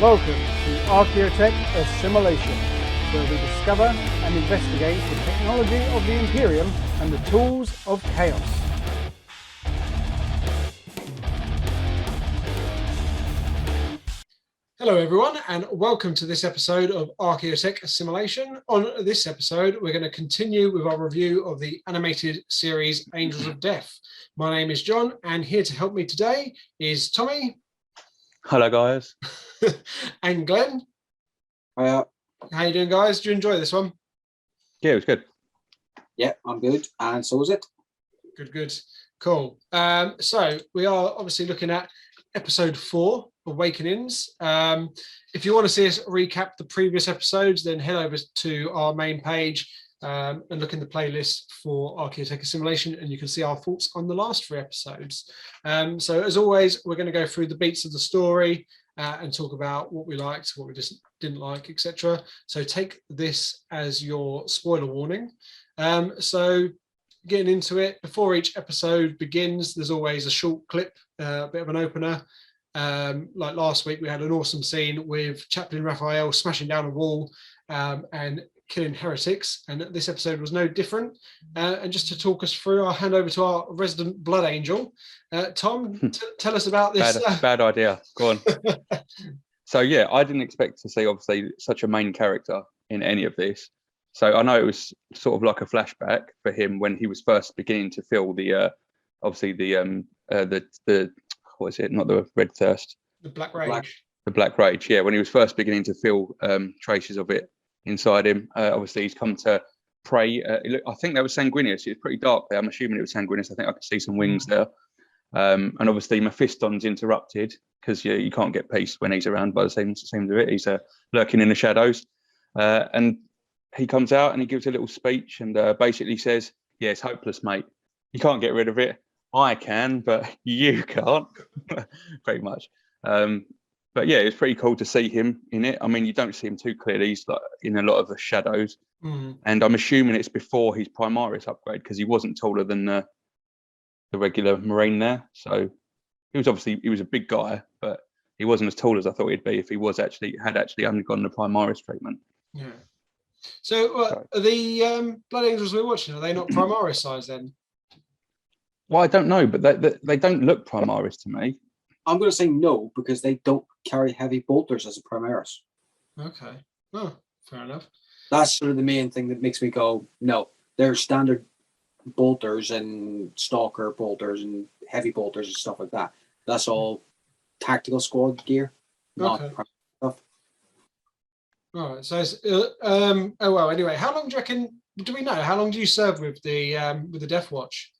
Welcome to Archeotech Assimilation, where we discover and investigate the technology of the Imperium and the tools of chaos. Hello everyone, and welcome to this episode of Archeotech Assimilation. On this episode, we're going to continue with our review of the animated series Angels of Death. My name is John, and here to help me today is Tommy. Hello guys. And Glenn. Hiya. How you doing, guys? Do you enjoy this one? Yeah, it was good. Yeah, I'm good, and so is it. Good. Cool. So we are obviously looking at episode 4, Awakenings. If you want to see us recap the previous episodes, then head over to our main page and look in the playlist for Archeotech Assimilation, and you can see our thoughts on the last 3 episodes. So as always, we're going to go through the beats of the story and talk about what we liked, what we just didn't like, etc. So take this as your spoiler warning. So getting into it, before each episode begins, there's always a short clip, a bit of an opener. Like last week, we had an awesome scene with Chaplain Raphael smashing down a wall and killing heretics, and this episode was no different. And just to talk us through, I'll hand over to our resident blood angel. Tom, tell us about this. Bad idea. Go on. So yeah, I didn't expect to see obviously such a main character in any of this. So I know it was sort of like a flashback for him when he was first beginning to feel the obviously the what is it? Not the red thirst. The Black Rage. The Black Rage. Yeah, when he was first beginning to feel traces of it inside him. Obviously, he's come to pray. I think that was sanguineous. It was pretty dark there. I'm assuming it was sanguineous. I think I could see some wings there. And obviously, Mephiston's interrupted because you can't get peace when he's around. By the seems of it, he's lurking in the shadows. And he comes out and he gives a little speech and basically says, "Yeah, it's hopeless, mate. You can't get rid of it. I can, but you can't." Pretty much. But yeah, it's pretty cool to see him in it. I mean, you don't see him too clearly. He's like in a lot of the shadows. And I'm assuming it's before his Primaris upgrade because he wasn't taller than the regular Marine there. So he was a big guy, but he wasn't as tall as I thought he'd be if he had actually undergone the Primaris treatment. Yeah. So the Blood Angels we're watching, are they not Primaris size then? Well, I don't know, but they don't look Primaris to me. I'm going to say no because they don't carry heavy bolters as a Primaris. Okay. Oh, fair enough. That's sort of the main thing that makes me go, no. They're standard bolters and stalker bolters and heavy bolters and stuff like that. That's all tactical squad gear, not Primaris stuff. All right. So, oh well. Anyway, how long do you reckon? Do we know how long do you serve with the Death Watch?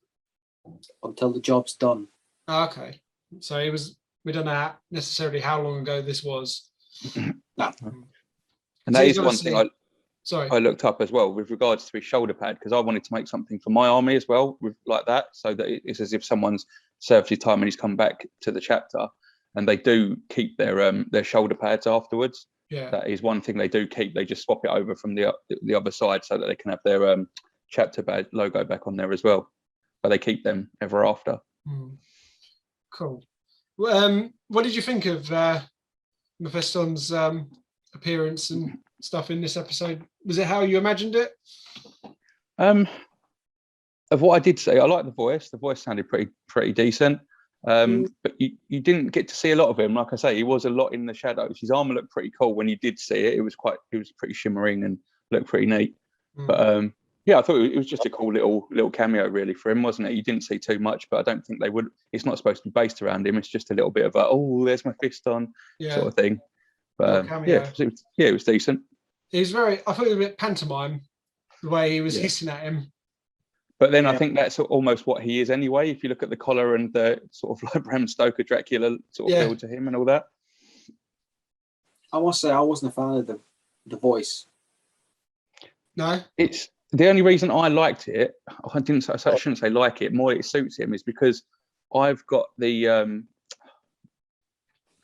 Until the job's done. Oh, okay. So we don't know necessarily how long ago this was. No. And that is one thing I looked up as well with regards to his shoulder pad, because I wanted to make something for my army as well with like that, so that it's as if someone's served his time and he's come back to the chapter, and they do keep their shoulder pads afterwards. Yeah. That is one thing they do keep. They just swap it over from the other side so that they can have their chapter badge logo back on there as well. But they keep them ever after. Cool. What did you think of Mephiston's appearance and stuff in this episode? Was it how you imagined it? Of what I did say, I like the voice. The voice sounded pretty decent. But you didn't get to see a lot of him. Like I say, he was a lot in the shadows. His armor looked pretty cool when you did see it. It was pretty shimmering and looked pretty neat. But yeah, I thought it was just a cool little cameo really for him, wasn't it? You didn't see too much, but I don't think they would. It's not supposed to be based around him. It's just a little bit of there's Mephiston sort of thing. But it was decent. I thought it was a bit pantomime the way he was hissing at him. But then I think that's almost what he is anyway. If you look at the collar and the sort of like Bram Stoker Dracula sort of feel to him and all that. I must say I wasn't a fan of the voice. No, it's the only reason I liked it. I shouldn't say like it. More it suits him is because I've got the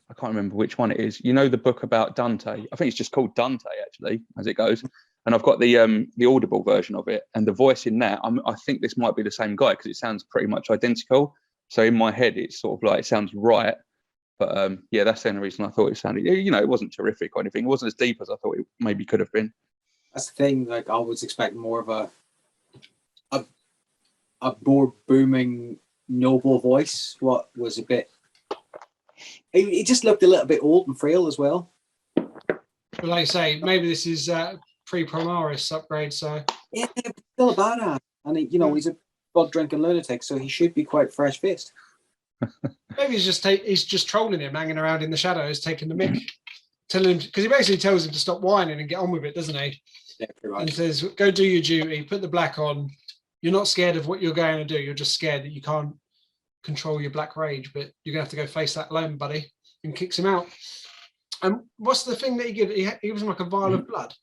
I can't remember which one it is. You know the book about Dante. I think it's just called Dante actually, as it goes. And I've got the Audible version of it, and the voice in that. I think this might be the same guy because it sounds pretty much identical. So in my head, it's sort of like it sounds right. But yeah, that's the only reason I thought it sounded. It wasn't terrific or anything. It wasn't as deep as I thought it maybe could have been. That's the thing. Like I was expecting more of a more booming, noble voice. What was a bit. It just looked a little bit old and frail as well. But like I say, maybe this is pre-Primaris upgrade. So Yeah, but still a badass, and he's a blood drinking lunatic, so he should be quite fresh faced. maybe he's just trolling him, hanging around in the shadows, taking the mick, telling him because he basically tells him to stop whining and get on with it, doesn't he? Yeah, pretty much. And says, "Go do your duty. Put the black on. You're not scared of what you're going to do. You're just scared that you can't control your black rage, but you're gonna have to go face that alone, buddy." And kicks him out. And what's the thing that he gives? He gives him like a vial of blood.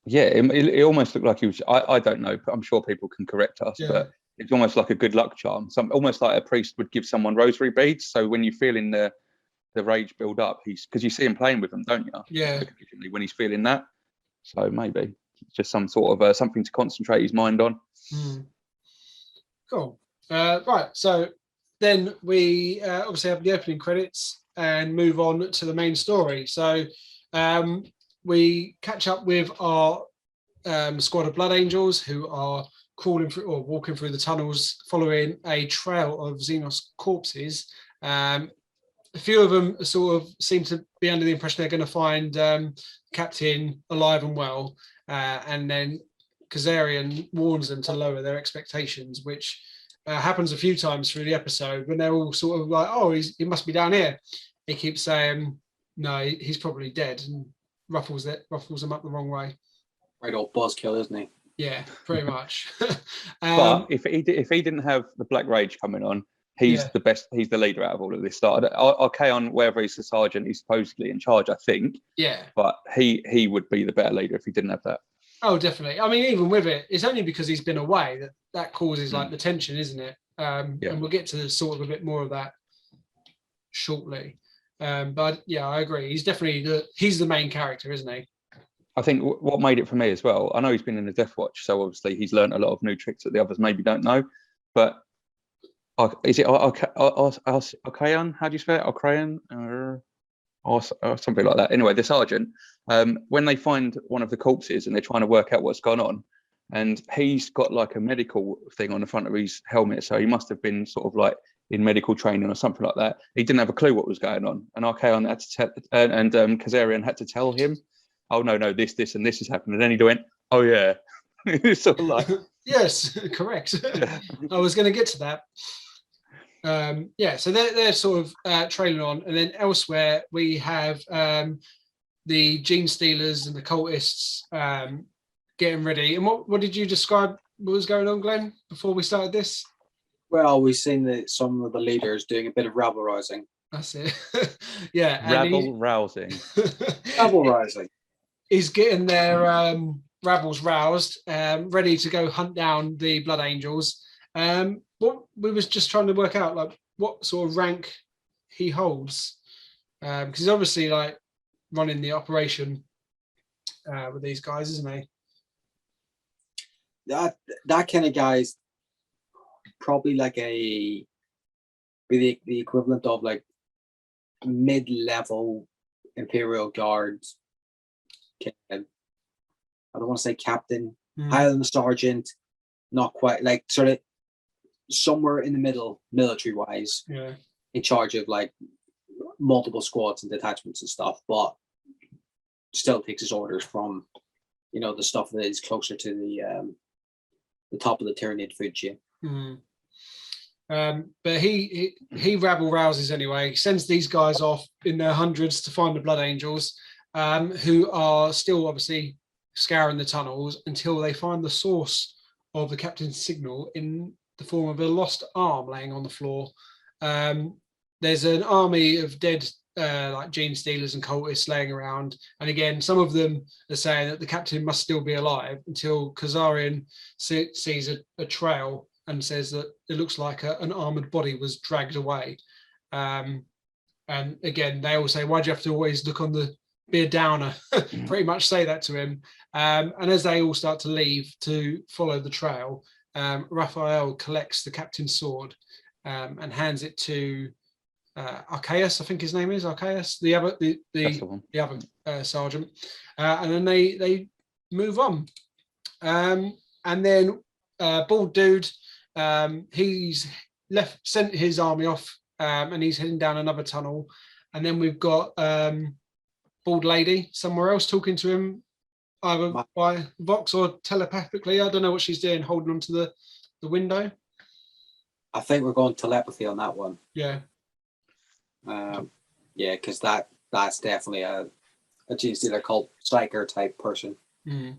Yeah, it almost looked like he was. I don't know, but I'm sure people can correct us. Yeah. But it's almost like a good luck charm. Almost like a priest would give someone rosary beads. So when you're feeling the rage build up, because you see him playing with them, don't you? Yeah. When he's feeling that. So maybe it's just some sort of something to concentrate his mind on. Cool. Right. So then we obviously have the opening credits and move on to the main story. So we catch up with our squad of Blood Angels who are crawling through or walking through the tunnels following a trail of Xenos corpses. A few of them sort of seem to be under the impression they're going to find Captain alive and well. And then Kazarian warns them to lower their expectations, which happens a few times through the episode when they're all sort of like, oh, he must be down here. He keeps saying, no, he's probably dead, and ruffles them up the wrong way. Right old buzzkill, isn't he? Yeah, pretty much. But if he didn't have the Black Rage coming on, he's the best. He's the leader out of all of this. Archeon, wherever he's the sergeant, he's supposedly in charge, I think. Yeah. But he would be the better leader if he didn't have that. Oh, definitely. I mean, even with it, it's only because he's been away that causes like the tension, isn't it? And we'll get to sort of a bit more of that shortly. But yeah, I agree. He's definitely he's the main character, isn't he? I think what made it for me as well, I know he's been in the Death Watch, so obviously he's learned a lot of new tricks that the others maybe don't know. But is it Archeon? How do you spell it? Archeon? Or something like that. Anyway, the sergeant, when they find one of the corpses and they're trying to work out what's gone on, and he's got like a medical thing on the front of his helmet, so he must have been sort of like in medical training or something like that. He didn't have a clue what was going on, and Archeon had to tell, and Kazarian had to tell him, "Oh no, this and this has happened," and then he went, "Oh yeah," it's sort of like, yes, correct. I was going to get to that. So they're sort of trailing on, and then elsewhere we have the Gene Stealers and the cultists getting ready. And what did you describe what was going on, Glenn, before we started this? Well, we've seen that some of the leaders doing a bit of rabble rousing. That's it. Yeah, rabble rousing. Rabble rousing. He's getting their rabbles roused, ready to go hunt down the Blood Angels. What we was just trying to work out, like what sort of rank he holds, because he's obviously like running the operation with these guys, isn't he? That kind of guy's probably like the equivalent of like mid-level Imperial Guards. I don't want to say captain, higher than sergeant, not quite, like sort of somewhere in the middle, military-wise, in charge of like multiple squads and detachments and stuff, but still takes his orders from, the stuff that is closer to the top of the Tyranid food chain. But he rabble rouses anyway. He sends these guys off in their hundreds to find the Blood Angels, who are still obviously scouring the tunnels until they find the source of the captain's signal in the form of a lost arm laying on the floor. There's an army of dead like Gene Stealers and cultists laying around, and again some of them are saying that the captain must still be alive until Kazarian sees a trail and says that it looks like an armored body was dragged away. And again they all say, why do you have to always look on the be a downer? Pretty much say that to him. And as they all start to leave to follow the trail, Raphael collects the captain's sword and hands it to Archeus, I think his name is Archeus, the other That's the one. the other sergeant, and then they move on, and then bald dude, he's sent his army off, and he's heading down another tunnel, and then we've got bald lady somewhere else talking to him, either by Vox or telepathically. I don't know what she's doing, holding onto the window. I think we're going telepathy on that one. Yeah. Yeah, because that's definitely a Gene Stealer cult psyker type person. Mm.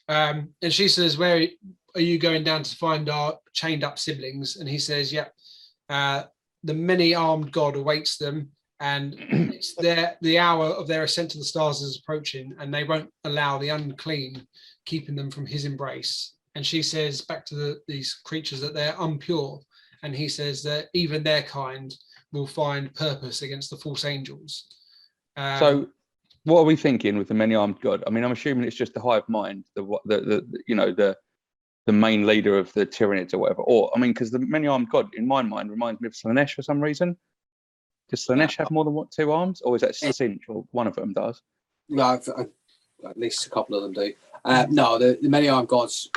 And she says, "Where are you going down to find our chained up siblings?" And he says, "Yep, the many armed god awaits them, and it's the hour of their ascent to the stars is approaching, and they won't allow the unclean, keeping them from his embrace." And she says back to these creatures that they're impure, and he says that even their kind will find purpose against the false angels. So what are we thinking with the many armed god? I mean, I'm assuming it's just the hive mind, the main leader of the Tyranids or whatever. Or I mean, because the many armed god in my mind reminds me of Slanesh for some reason. Does Slanesh have more than 2 arms, or is that Cinch, or one of them does? Yeah, at least a couple of them do. No, the many armed gods,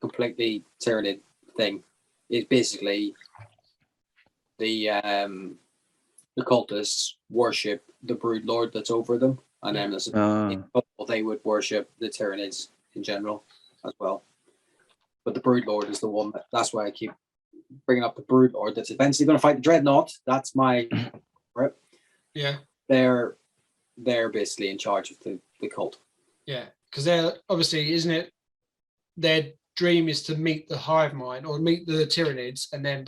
completely Tyranid thing, is basically the cultists worship the brood lord that's over them, and then as they would worship the Tyranids in general as well. But the brood lord is the one that's why I keep bringing up the brood lord that's eventually going to fight the dreadnought. That's my right. Yeah, they're basically in charge of the cult. Yeah, because they're obviously, isn't it? Their dream is to meet the hive mind or meet the Tyranids and then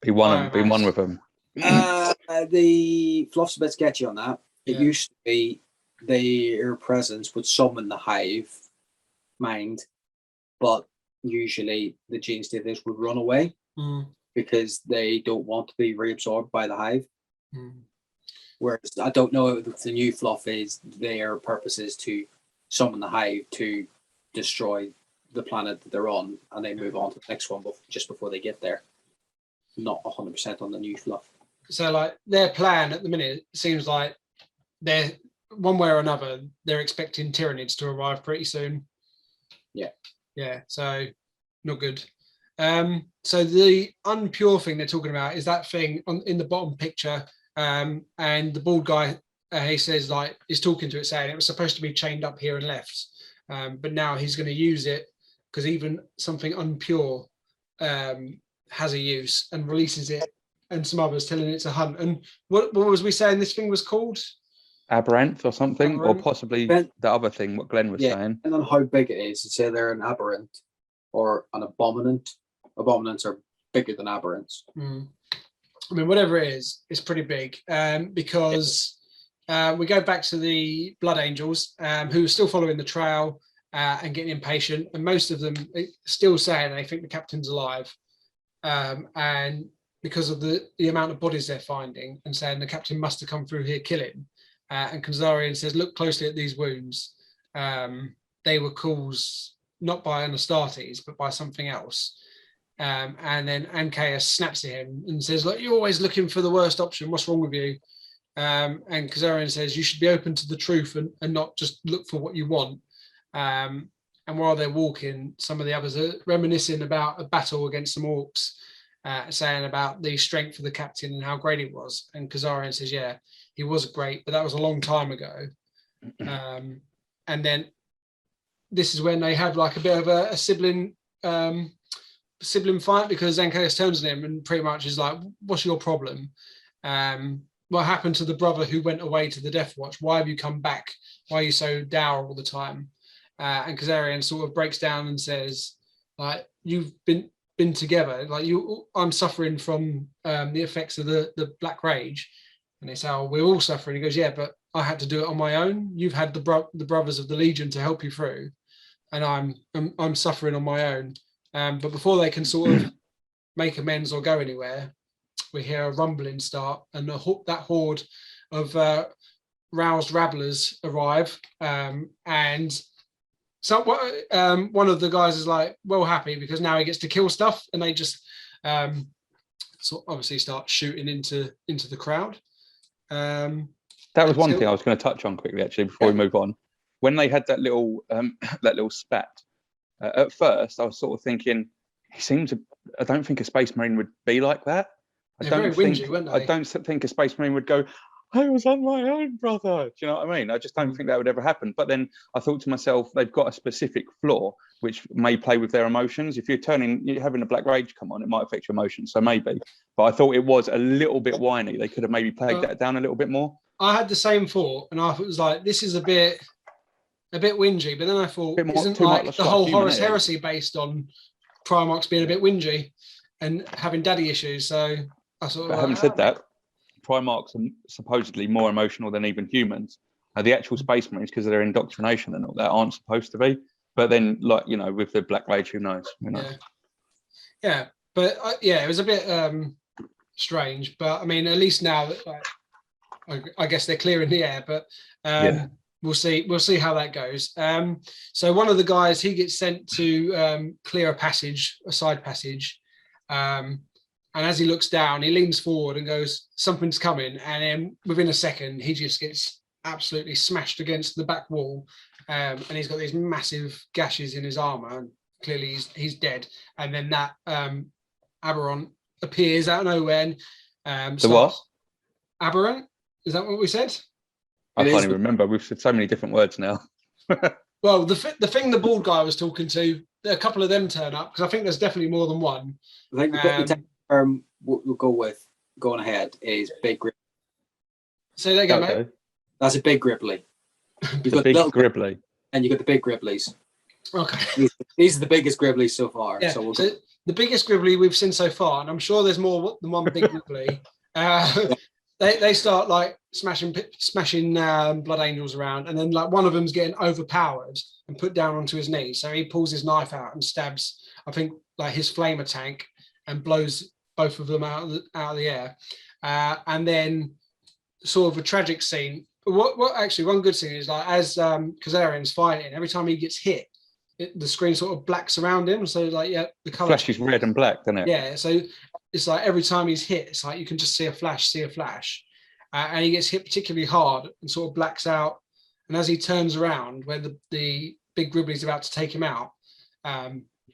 be one with them. The fluff's a bit sketchy on that. It used to be their presence would summon the hive mind, but usually the Gene Stealers would run away because they don't want to be reabsorbed by the hive. Whereas I don't know if the new fluff is their purpose is to summon the hive to destroy the planet that they're on, and they move on to the next one just before they get there. Not 100% on the new fluff. So, like, their plan at the minute seems like they're one way or another. They're expecting Tyranids to arrive pretty soon. Yeah. So, not good. So the unpure thing they're talking about is that thing in the bottom picture. And the bald guy, he says, like, he's talking to it, saying it was supposed to be chained up here and left, but now he's going to use it because even something unpure has a use, and releases it, and some others telling it to hunt. And what was we saying this thing was called? Aberrant or something, Aberrant. or possibly the other thing, what Glenn was saying. And on how big it is, to say they're an aberrant or an abominant. Abominants are bigger than aberrants. I mean, whatever it is, it's pretty big, because we go back to the Blood Angels, who are still following the trail and getting impatient, and most of them still saying they think the captain's alive, and because of the amount of bodies they're finding, and saying the captain must have come through here killing. And Kazarian says, look closely at these wounds. They were caused not by an Astartes, but by something else. And then Ancaeus snaps at him and says, look, you're always looking for the worst option. What's wrong with you? And Kazarian says, you should be open to the truth and not just look for what you want. And while they're walking, some of the others are reminiscing about a battle against some orcs, saying about the strength of the captain and how great it was. And Kazarian says, yeah, he was great, but that was a long time ago. And then this is when they have like a bit of a sibling fight, because Ancaeus turns to him and pretty much is like, what's your problem? What happened to the brother who went away to the Death Watch? Why have you come back? Why are you so dour all the time? And Kazarian sort of breaks down and says, like, you've been together, like I'm suffering from the effects of the Black Rage. And they say, oh, we're all suffering. He goes, yeah, but I had to do it on my own. You've had the brothers of the Legion to help you through, and I'm suffering on my own. But before they can sort of make amends or go anywhere, we hear a rumbling start, and that horde of roused rabblers arrive. And so one of the guys is like, well, happy because now he gets to kill stuff, and they just sort obviously start shooting into the crowd. That was one thing I was going to touch on quickly, actually, before we move on. When they had that little spat, at first I was sort of thinking, he seems I don't think a Space Marine would be like that. They're very whingy, weren't they? I don't think a Space Marine would go, I was on my own, brother. Do you know what I mean? I just don't think that would ever happen. But then I thought to myself, they've got a specific flaw which may play with their emotions. If you're having a black rage come on, it might affect your emotions. So maybe. But I thought it was a little bit whiny. They could have maybe played that down a little bit more. I had the same thought, and I was like, this is a bit whingy. But then I thought, isn't like the whole Horus Heresy based on Primarchs being a bit whingy and having daddy issues? So I sort of. Having said that, Primarchs are supposedly more emotional than even humans. The actual Space Marines, because of their indoctrination and all that, aren't supposed to be. But then, like, you know, with the Black Rage, who knows? You know? Yeah. But it was a bit strange. But I mean, at least now, I guess they're clearing the air. But we'll see how that goes. So one of the guys, he gets sent to clear a side passage. And as he looks down, he leans forward and goes, something's coming. And then within a second, he just gets absolutely smashed against the back wall. And he's got these massive gashes in his armor. And clearly he's dead. And then that aberrant appears out of nowhere. And what? Aberrant? Is that what we said? I can't even remember. We've said so many different words now. Well, the thing the bald guy was talking to, a couple of them turn up, because I think there's definitely more than one. I think the term we'll go with going ahead is big gribbly. Say that again, mate. That's a big gribbly. You've got big gribbly. And you've got the big gribblies. Okay. These are the biggest gribblies so far. Yeah. So the biggest gribbly we've seen so far, and I'm sure there's more than one big gribbly. They start like smashing Blood Angels around, and then like one of them's getting overpowered and put down onto his knee. So he pulls his knife out and stabs, I think, like his flamer tank, and blows both of them out of the air. And then sort of a tragic scene. What actually one good scene is, like, as Kazarian's fighting, every time he gets hit, the screen sort of blacks around him. So like, the color flashes red and black, doesn't it? Yeah. So it's like every time he's hit, it's like you can just see a flash. And he gets hit particularly hard and sort of blacks out. And as he turns around where the big gribbly's about to take him out,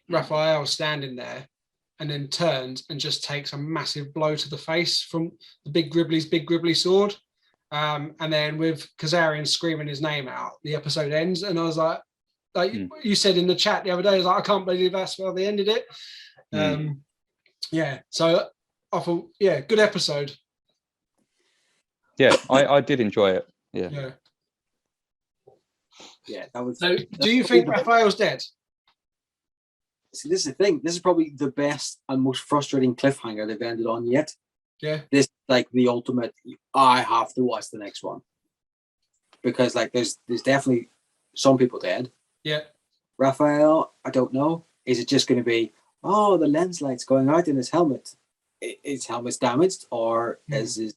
Raphael's standing there and then turns and just takes a massive blow to the face from the big gribbly sword. And then with Kazarian screaming his name out, the episode ends. And I was like you said in the chat the other day, I was like, I can't believe that's how they ended it. So I thought, good episode. Yeah, I did enjoy it. Yeah. That was. So, do you think Raphael's dead? See, this is the thing. This is probably the best and most frustrating cliffhanger they've ended on yet. Yeah. This like the ultimate. I have to watch the next one because like there's definitely some people dead. Yeah. Raphael, I don't know. Is it just going to be, oh, the lens light's going out in his helmet? His helmet's damaged, or is his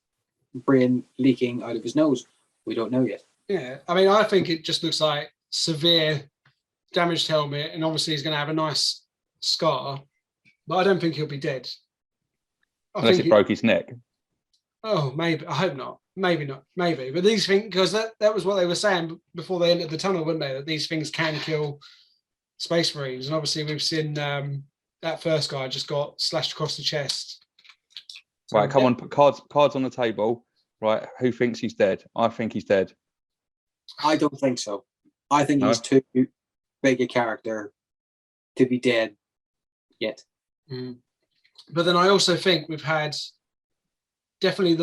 brain leaking out of his nose? We don't know yet. Yeah, I mean, I think it just looks like severe damaged helmet, and obviously he's going to have a nice scar, but I don't think he'll be dead. Unless he broke his neck. Oh, maybe. I hope not. Maybe not. Maybe. But these things, because that was what they were saying before they entered the tunnel, weren't they? That these things can kill Space Marines. And obviously we've seen that first guy just got slashed across the chest. So, right, come on, put cards on the table. Right, who thinks he's dead? I think he's dead. I don't think so. I think he's too big a character to be dead yet. But then I also think we've had definitely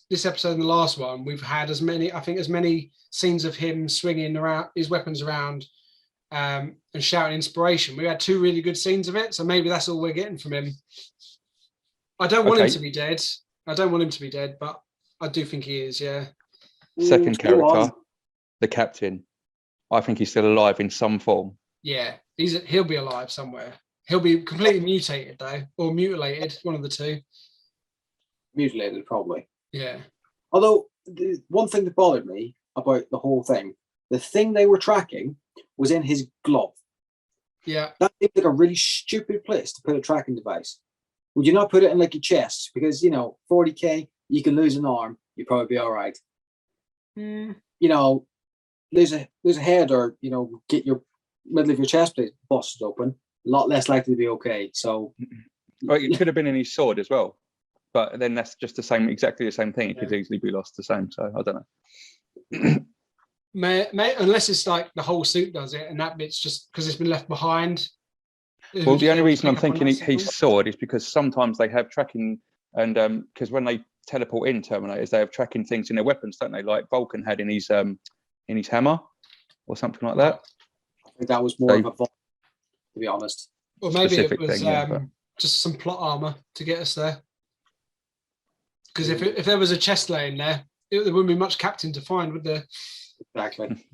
this episode and the last one, we've had as many scenes of him swinging around his weapons around and shouting inspiration. We had 2 really good scenes of it, so maybe that's all we're getting from him. I don't want him to be dead. But I do think he is, yeah. Second character, the captain. I think he's still alive in some form. Yeah, he'll be alive somewhere. He'll be completely mutated though, or mutilated, one of the two. Mutilated, probably. Yeah. Although the one thing that bothered me about the whole thing, the thing they were tracking was in his glove. Yeah. That seemed like a really stupid place to put a tracking device. would you not put it in like your chest? Because 40k, you can lose an arm, you'd probably be all right. Lose a head, or get your middle of your chest plate busted open. A lot less likely to be okay. So, well, it could have been in his sword as well, but then that's just exactly the same thing. It could easily be lost the same. So I don't know. Unless it's like the whole suit does it, and that bit's just because it's been left behind. Well, the only reason I'm thinking his sword is because sometimes they have tracking, and because when they teleport in Terminators, they have tracking things in their weapons, don't they? Like Vulcan had in his hammer or something like that. I think that was more of a Vulcan, to be honest. Or maybe it was thing, just some plot armor to get us there. Because if there was a chest laying there, there wouldn't be much captain to find, would there? Exactly.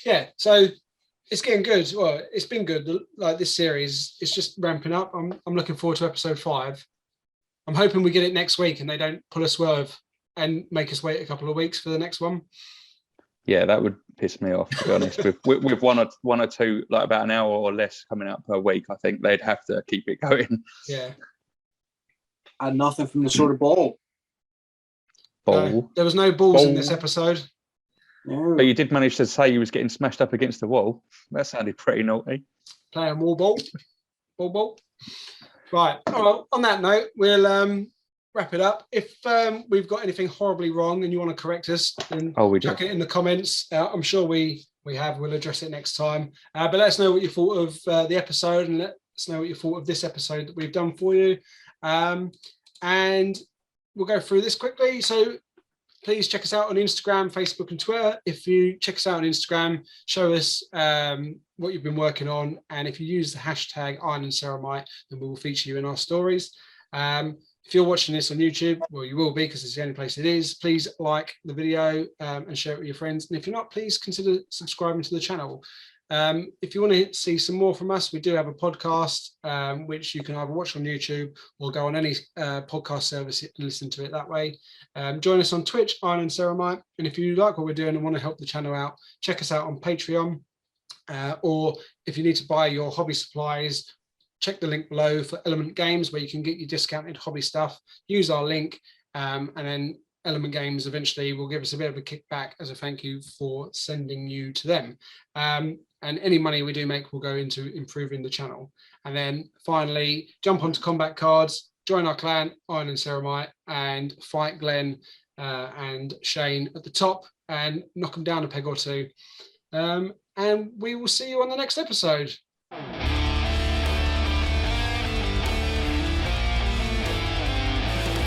Yeah, so it's getting good. Well, it's been good. Like this series, it's just ramping up. I'm looking forward to episode 5. I'm hoping we get it next week and they don't pull a swerve and make us wait a couple of weeks for the next one. Yeah, that would piss me off, to be honest. With one or two, like about an hour or less coming out per week, I think they'd have to keep it going. Yeah. And nothing from the sort of ball. No, there was no balls in this episode. No. But you did manage to say you was getting smashed up against the wall. That sounded pretty naughty. Playing wall ball. Ball. Right. Well, on that note, we'll wrap it up. If we've got anything horribly wrong and you want to correct us, then chuck it in the comments. I'm sure we have. We'll address it next time. But let us know what you thought of the episode, and let us know what you thought of this episode that we've done for you. And we'll go through this quickly. So please check us out on Instagram, Facebook, and Twitter. If you check us out on Instagram, show us what you've been working on. And if you use the hashtag Iron and Ceramite, then we will feature you in our stories. If you're watching this on YouTube, well, you will be because it's the only place it is. Please like the video and share it with your friends. And if you're not, please consider subscribing to the channel. If you want to see some more from us, we do have a podcast, which you can either watch on YouTube or go on any podcast service and listen to it that way. Join us on Twitch, Iron and Ceramite. And if you like what we're doing and want to help the channel out, check us out on Patreon. Or if you need to buy your hobby supplies, check the link below for Element Games, where you can get your discounted hobby stuff. Use our link, and then Element Games eventually will give us a bit of a kickback as a thank you for sending you to them. And any money we do make will go into improving the channel. And then finally, jump onto combat cards, join our clan, Iron and Ceramite, and fight Glenn and Shane at the top and knock them down a peg or two. And we will see you on the next episode.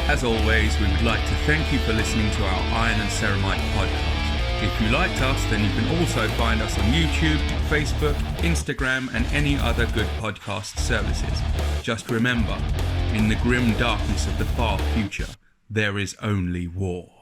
As always, we would like to thank you for listening to our Iron and Ceramite podcast. If you liked us, then you can also find us on YouTube, Facebook, Instagram, and any other good podcast services. Just remember, in the grim darkness of the far future, there is only war.